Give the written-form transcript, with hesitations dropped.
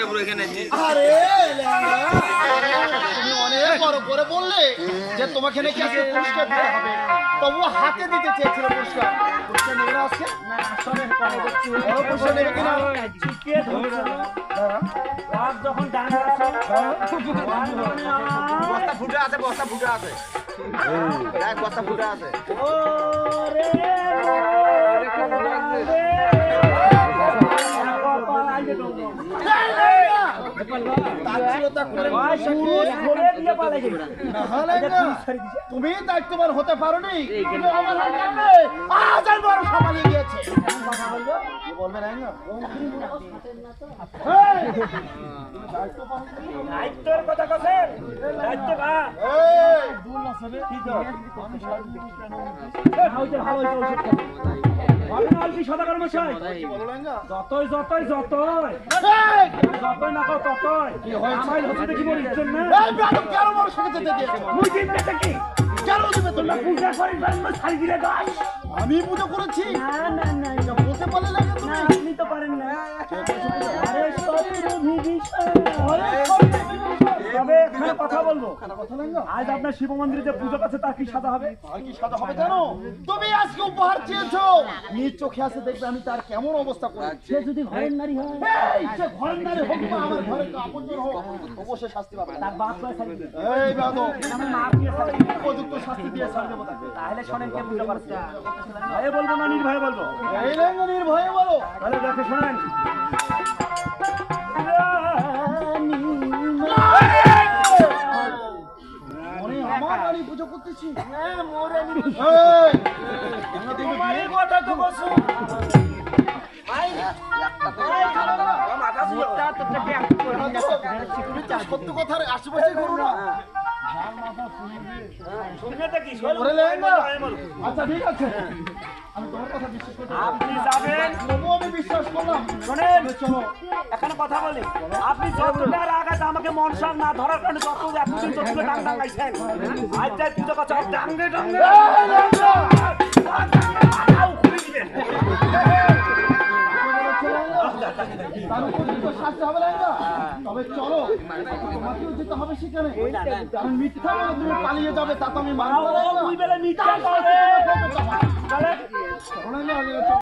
পুরো এখানে আরে তুমি অনেক বড় করে বললে যে তোমাকে নাকি আজকে পুরস্কার দিতে হবে, তবুও হাতে দিতে চেয়েছিল পুরস্কার। পুরস্কার নেবে না আজকে? পুরস্কার নেবে কিনা? যখন ডান বস্তা ফুটা আছে, বস্তা ফুটা আছে, বস্তা ফুটা আছে। তুমি দায়িত্ববান হতে পারোনি, সামালিয়ে গিয়েছে। বলবে না দায়িত্বের কথা কথা যতই যতই যতই যতই না কর ততই আমার হচ্ছে দেখি বলি কেন বড় সাথে দিয়েছে? কেন দিবে তোমরা? পূজা করি ছাড়ি দিলে গাছ আমি পুজো করেছি? না না না বলতে পারলে না তুমি? আপনি তো পারেন না। তবে এখানে কথা বলবো, আজ আপনার শিব মন্দিরে যে পুজো কাছে তার কি সাদা হবে? আর কি সাদা হবে জানো? তুমি আজকে উপহার চেয়েছো, নিজ চোখে আসে দেখবে আমি তার কেমন অবস্থা করি। সে যদি ঘরের নারী হয়, সে ঘরের নারী হোক বা আমার ঘরের আপনজন হোক, অবশ্যই শাস্তি পাবে। তার বাপ মায়ের ছাড়ি দিবে। এই বেয়াদব, আমার মা দিয়ে ছাড়ি দিবে। উপযুক্ত শাস্তি দিয়ে ছাড় দেবো তাকে। তাহলে শোনেন কে পুজো করছে। ভয়ে বলবো না নির্ভয়ে বলবো? এই লেঙ্গা নির্ভয়ে বলো। তাহলে দেখে শোনেন। আমার বাড়ি পুজো করতেছি। তোমারই কথা তো বসু। সত্য কথার আশেপাশে করো না। আচ্ছা ঠিক আছে, আমি তোমার কথা বিশ্বাস করতে আপনি যাবেন, তবুও আমি বিশ্বাস করলাম। শোনেন চলো এখানে কথা বলি। আপনি যতটার আঘাত আমাকে মনসার না ধরার কারণে যত এতদিন যতগুলো ডাং ডাঙ্গাইছেন, আজ যাই পুজো কথা ডাঙ্গে ডাঙ্গে খুলে দিবেন। শাস্তি হবে না। তবে চলো, তোমাকেও যেতে হবে সেখানে। কারণ মিথ্যা বলে তুমি পালিয়ে যাবে, তা তো আমি মানবো না। ওই বেলা মিথ্যা করে